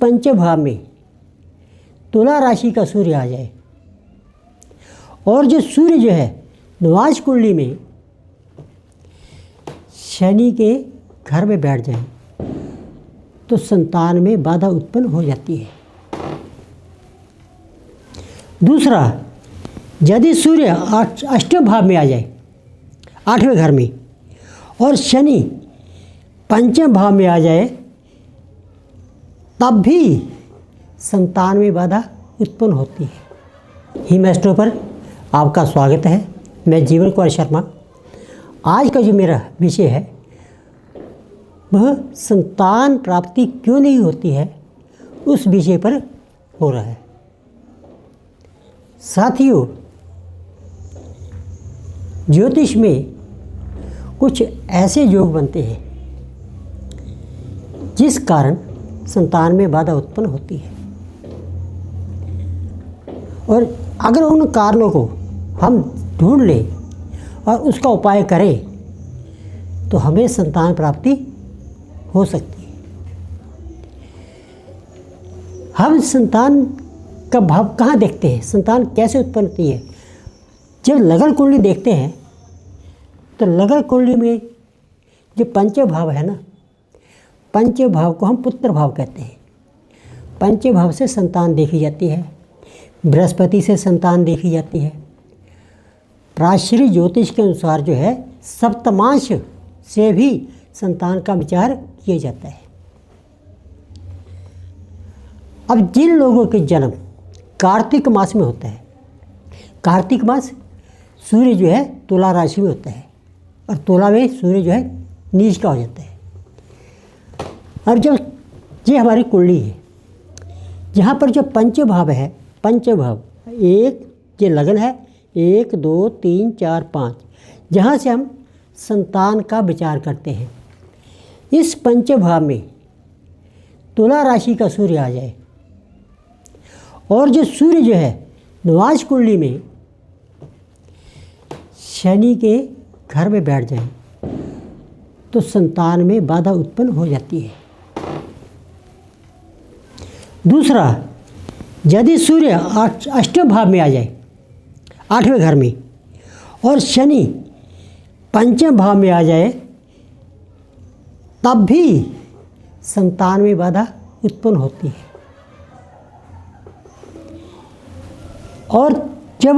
पंचभाव में तुला राशि का सूर्य आ जाए और जो सूर्य जो है निवास कुंडली में शनि के घर में बैठ जाए तो संतान में बाधा उत्पन्न हो जाती है। दूसरा, यदि सूर्य अष्टम भाव में आ जाए, 8वें घर में, और शनि पंचम भाव में आ जाए, तब भी संतान में बाधा उत्पन्न होती है। हिमएस्ट्रो पर आपका स्वागत है। मैं जीवन कुमार शर्मा। आज का जो मेरा विषय है वह संतान प्राप्ति क्यों नहीं होती है, उस विषय पर हो रहा है। साथियों, ज्योतिष में कुछ ऐसे योग बनते हैं जिस कारण संतान में बाधा उत्पन्न होती है, और अगर उन कारणों को हम ढूंढ लें और उसका उपाय करें तो हमें संतान प्राप्ति हो सकती है। हम संतान का भाव कहाँ देखते हैं, संतान कैसे उत्पन्न होती है? जब लगन कुंडली देखते हैं तो लगन कुंडली में जो पंच भाव है ना, पंच भाव को हम पुत्र भाव कहते हैं। पंच भाव से संतान देखी जाती है, बृहस्पति से संतान देखी जाती है। प्राचीन ज्योतिष के अनुसार जो है सप्तमांश से भी संतान का विचार किया जाता है। अब जिन लोगों के जन्म कार्तिक मास में होता है, कार्तिक मास सूर्य जो है तुला राशि में होता है और तुला में सूर्य जो है नीच का हो जाता है। और जब ये हमारी कुंडली है, जहाँ पर जो पंच भाव है, पंच भाव एक ये लगन है, 1 2 3 4 5, जहाँ से हम संतान का विचार करते हैं, इस पंच भाव में तुला राशि का सूर्य आ जाए और जो सूर्य जो है निवास कुंडली में शनि के घर में बैठ जाए तो संतान में बाधा उत्पन्न हो जाती है। दूसरा, यदि सूर्य अष्टम भाव में आ जाए, 8वें घर में, और शनि पंचम भाव में आ जाए, तब भी संतान में बाधा उत्पन्न होती है। और जब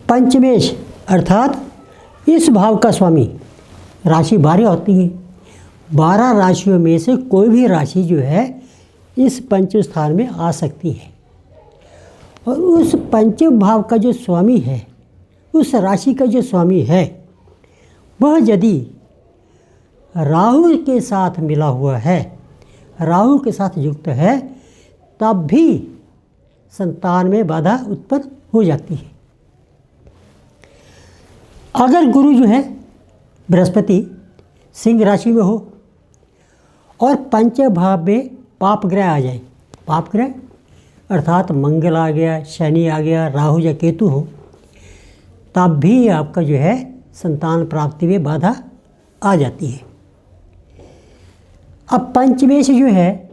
पंचमेश अर्थात इस भाव का स्वामी राशि 12 होती है, 12 राशियों में से कोई भी राशि जो है इस पंचम स्थान में आ सकती है, और उस पंचम भाव का जो स्वामी है, उस राशि का जो स्वामी है, वह यदि राहु के साथ मिला हुआ है, राहु के साथ युक्त है, तब भी संतान में बाधा उत्पन्न हो जाती है। अगर गुरु जो है बृहस्पति सिंह राशि में हो और पंच भाव में पाप ग्रह आ जाए, पाप ग्रह अर्थात मंगल आ गया, शनि आ गया, राहु या केतु हो, तब भी आपका जो है संतान प्राप्ति में बाधा आ जाती है। अब पंचमेश जो है,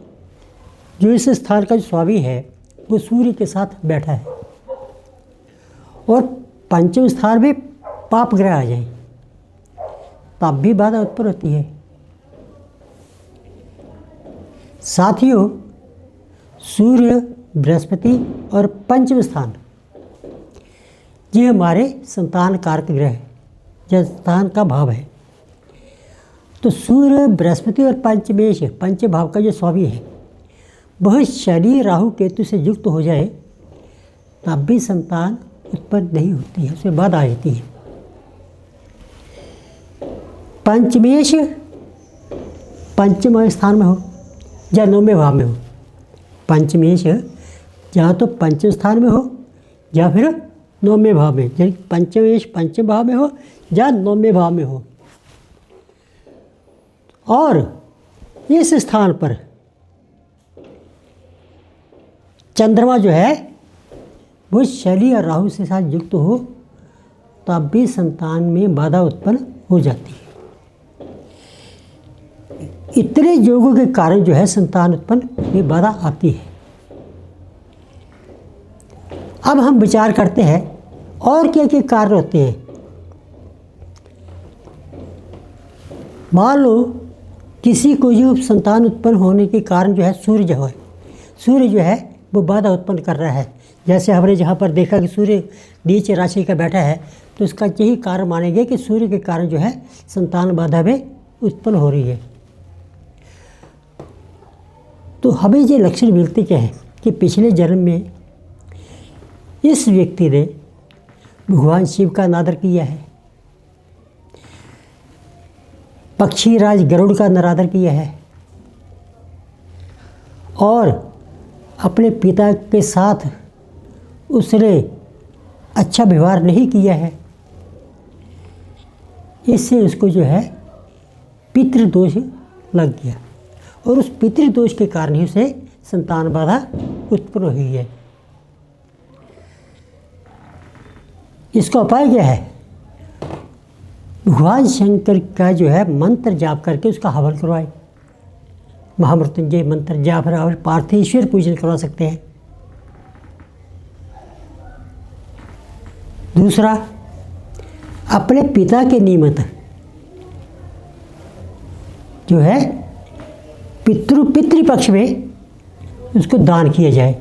जो इस स्थान का जो स्वामी है, वो सूर्य के साथ बैठा है और पंचम स्थान में पाप ग्रह आ जाए, तब भी बाधा उत्पन्न होती है। साथियों, सूर्य, बृहस्पति और पंचम स्थान ये हमारे संतान कारक ग्रह है, जो संतान का भाव है। तो सूर्य, बृहस्पति और पंचमेश, पंच भाव का जो स्वामी है, वह शनि राहु केतु से युक्त हो जाए, तब भी संतान उत्पन्न नहीं होती है, उसमें बाधा आ जाती है। पंचमेश पंचम स्थान में हो या 9वें भाव में हो, पंचमेश या तो पंचम स्थान में हो या फिर 9वें भाव में, यानी पंचमेश पंचम भाव में हो या 9वें भाव में हो, और इस स्थान पर चंद्रमा जो है वो शनि और राहु से साथ युक्त हो, तब भी संतान में बाधा उत्पन्न हो जाती है। इतने योगों के कारण जो है संतान उत्पन्न में बाधा आती है। अब हम विचार करते हैं और क्या क्या कारण होते हैं। मान लो किसी को जो संतान उत्पन्न होने के कारण जो है सूर्य जो है वो बाधा उत्पन्न कर रहा है। जैसे हमने जहाँ पर देखा कि सूर्य नीच राशि का बैठा है, तो इसका यही कारण मानेंगे कि सूर्य के कारण जो है संतान बाधा में उत्पन्न हो रही है। तो हमें ये लक्षण मिलते क्या है कि पिछले जन्म में इस व्यक्ति ने भगवान शिव का अनादर किया है, पक्षी राज गरुड़ का निरादर किया है, और अपने पिता के साथ उसने अच्छा व्यवहार नहीं किया है। इससे उसको जो है पितृदोष लग गया, और उस पितृदोष के कारण ही उसे संतान बाधा उत्पन्न हुई है। इसका उपाय क्या है? भगवान शंकर का जो है मंत्र जाप करके उसका हवन करवाए, महामृत्युंजय मंत्र, या फिर आप पार्थेश्वर पूजन करवा सकते हैं। दूसरा, अपने पिता के निमित्त जो है पितृपक्ष में उसको दान किया जाए।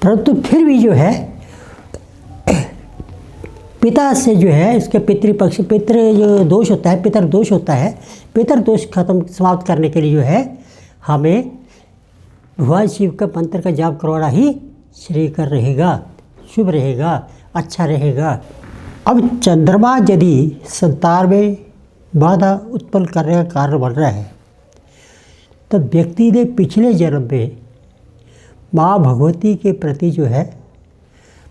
परंतु फिर भी जो है पिता से जो है इसके पितृ जो दोष होता है, पितृदोष होता है, पितृदोष खत्म समाप्त करने के लिए जो है हमें भगवान शिव का मंत्र का जाप करवाना ही श्रेयकर रहेगा, शुभ रहेगा, अच्छा रहेगा। अब चंद्रमा यदि संतान में बाधा उत्पन्न करने का कारण बन रहा है, तब व्यक्ति ने पिछले जन्म में माँ भगवती के प्रति जो है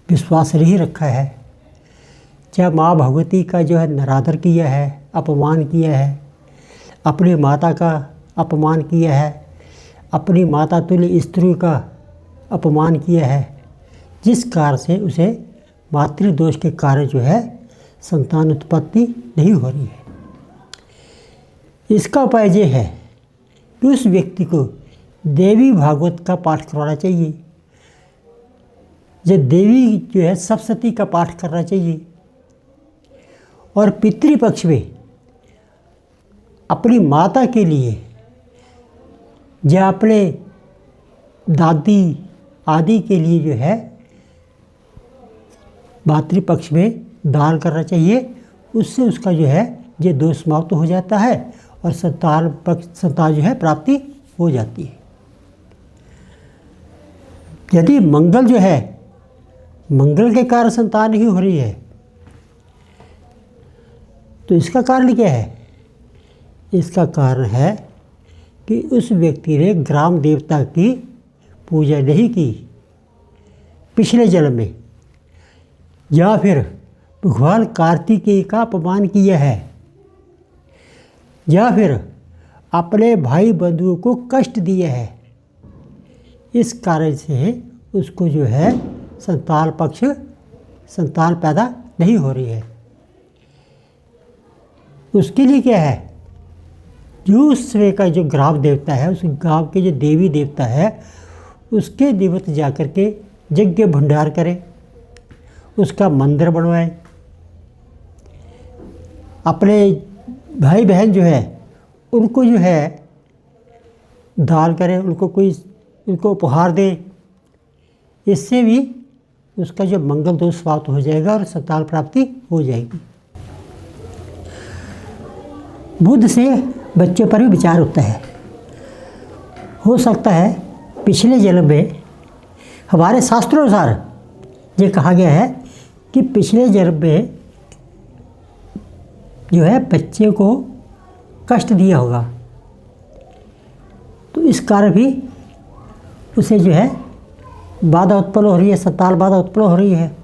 विश्वास नहीं रखा है, चाहे माँ भगवती का जो है निरादर किया है, अपमान किया है, अपनी माता का अपमान किया है, अपनी माता तुल्य स्त्री का अपमान किया है, जिस कारण से उसे मातृदोष के कारण जो है संतान उत्पत्ति नहीं हो रही है। इसका उपाय ये है कि उस व्यक्ति को देवी भागवत का पाठ करवाना चाहिए, जो देवी जो है सप्तशती का पाठ करना चाहिए, और पितृपक्ष में अपनी माता के लिए या अपने दादी आदि के लिए जो है मातृपक्ष में दान करना चाहिए। उससे उसका जो है ये दोष समाप्त हो जाता है और संतान जो है प्राप्ति हो जाती है। यदि मंगल जो है मंगल के कारण संतान नहीं हो रही है, तो इसका कारण क्या है? इसका कारण है कि उस व्यक्ति ने ग्राम देवता की पूजा नहीं की पिछले जन्म में, या फिर भगवान कार्तिकेय का अपमान किया है, या फिर अपने भाई बंधुओं को कष्ट दिया है। इस कारण से उसको जो है संतान पैदा नहीं हो रही है। उसके लिए क्या है, जो उस समय का जो ग्राम देवता है, उस गांव के जो देवी देवता है, उसके निमित्त जाकर के यज्ञ भंडार करें, उसका मंदिर बनवाएं, अपने भाई बहन जो है उनको जो है दान करें, उनको उपहार दें। इससे भी उसका जो मंगल दोष समाप्त हो जाएगा और संतान प्राप्ति हो जाएगी। बुध से बच्चों पर भी विचार होता है। हो सकता है पिछले जन्म में, हमारे शास्त्रों अनुसार ये कहा गया है कि पिछले जन्म में जो है बच्चे को कष्ट दिया होगा, तो इस कारण भी उसे जो है बाधा उत्पन्न हो रही है, संतान बाधा उत्पन्न हो रही है।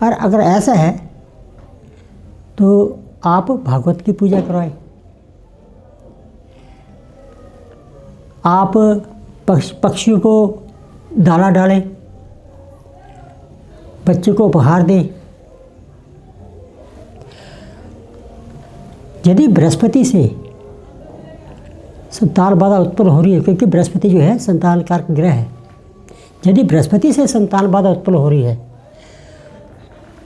और अगर ऐसा है तो आप भागवत की पूजा करवाएं, आप पक्षियों को दाना डालें, बच्चे को उपहार दें। यदि बृहस्पति से संतान बाधा उत्पन्न हो रही है, क्योंकि बृहस्पति जो है संतान कारक ग्रह है, यदि बृहस्पति से संतान बाधा उत्पन्न हो रही है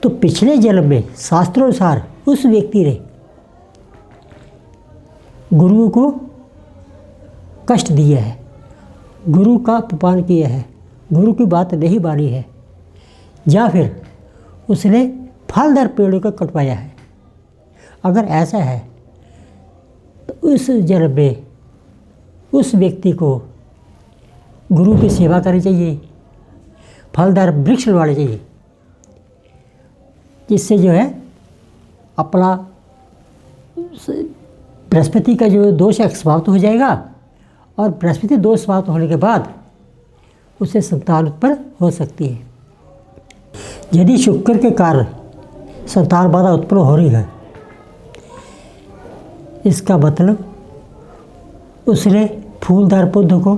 तो पिछले जन्म में शास्त्रोनुसार उस व्यक्ति ने गुरु को कष्ट दिया है, गुरु का अपमान किया है, गुरु की बात नहीं मानी है, या फिर उसने फलदार पेड़ों को कटवाया है। अगर ऐसा है तो उस जन्म में उस व्यक्ति को गुरु की सेवा करनी चाहिए, फलदार वृक्ष लगाने चाहिए, जिससे जो है अपना बृहस्पति का जो दोष है समाप्त हो जाएगा, और बृहस्पति दोष समाप्त होने के बाद उसे संतान उत्पन्न हो सकती है। यदि शुक्र के कारण संतान बाधा उत्पन्न हो रही है, इसका मतलब उसने फूलदार पौधों को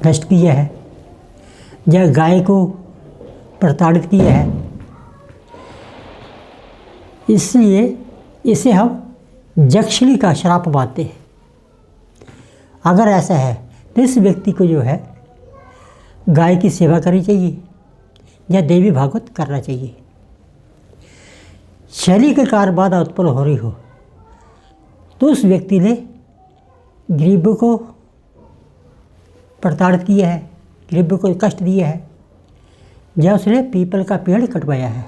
नष्ट किया है या गाय को प्रताड़ित किया है, इसलिए इसे हम जक्षणी का श्राप मानते हैं। अगर ऐसा है तो इस व्यक्ति को जो है गाय की सेवा करनी चाहिए या देवी भागवत करना चाहिए। शनि के कारण बाधा उत्पन्न हो रही हो तो उस व्यक्ति ने गरीबों को प्रताड़ित किया है, गरीबों को कष्ट दिया है, या उसने पीपल का पेड़ कटवाया है,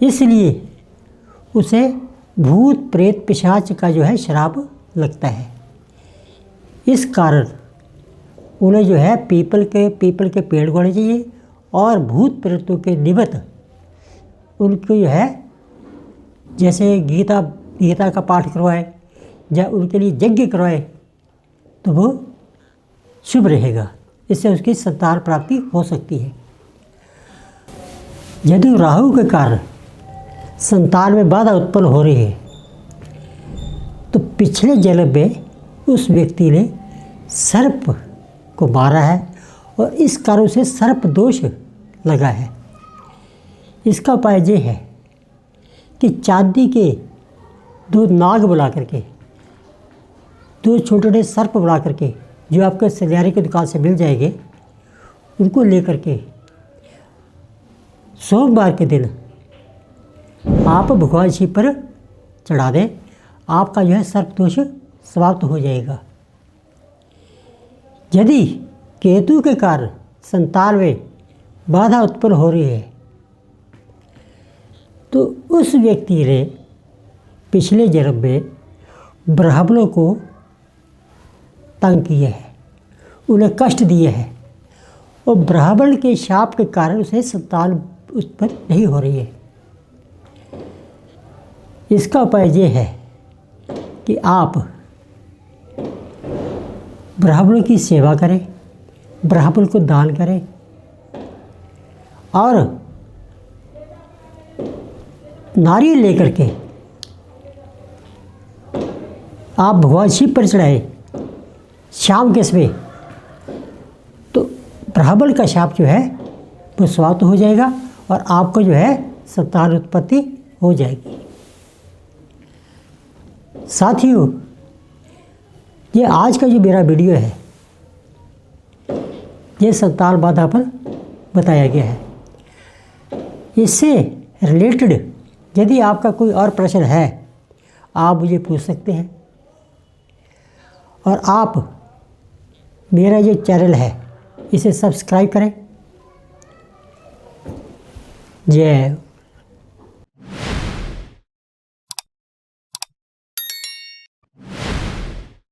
इसलिए उसे भूत प्रेत पिशाच का जो है श्राप लगता है। इस कारण उन्हें जो है पीपल के पेड़ उगाने चाहिए और भूत प्रेतों के निमित्त उनको जो है जैसे गीता का पाठ करवाए या उनके लिए यज्ञ करवाए तो वो शुभ रहेगा, इससे उसकी संतान प्राप्ति हो सकती है। यदि राहु के कारण संतान में बाधा उत्पन्न हो रही है तो पिछले जन्म में उस व्यक्ति ने सर्प को मारा है और इस कारण से सर्प दोष लगा है। इसका उपाय ये है कि चांदी के 2 नाग बुला करके, 2 छोटे छोटे सर्प बुला करके जो आपके सलियारे की दुकान से मिल जाएंगे, उनको लेकर के सोमवार के दिन आप भगवान शिव पर चढ़ा दें, आपका जो है सर्प दोष समाप्त हो जाएगा। यदि केतु के कारण संतान में बाधा उत्पन्न हो रही है तो उस व्यक्ति ने पिछले जन्म में ब्राह्मणों को तंग किया है, उन्हें कष्ट दिए है, और ब्राह्मण के शाप के कारण उसे संतान उत्पन्न नहीं हो रही है। इसका उपाय ये है कि आप ब्राह्मणों की सेवा करें, ब्राह्मण को दान करें और नारियल लेकर के आप भगवान शिव पर चढ़ाए शाम के समय, तो ब्राह्मण का शाप जो है वो समाप्त हो जाएगा और आपको जो है संतान उत्पत्ति हो जाएगी। साथियों, ये आज का जो मेरा वीडियो है ये संतान बाधा पर बताया गया है। इससे रिलेटेड यदि आपका कोई और प्रश्न है आप मुझे पूछ सकते हैं, और आप मेरा जो चैनल है इसे सब्सक्राइब करें। जय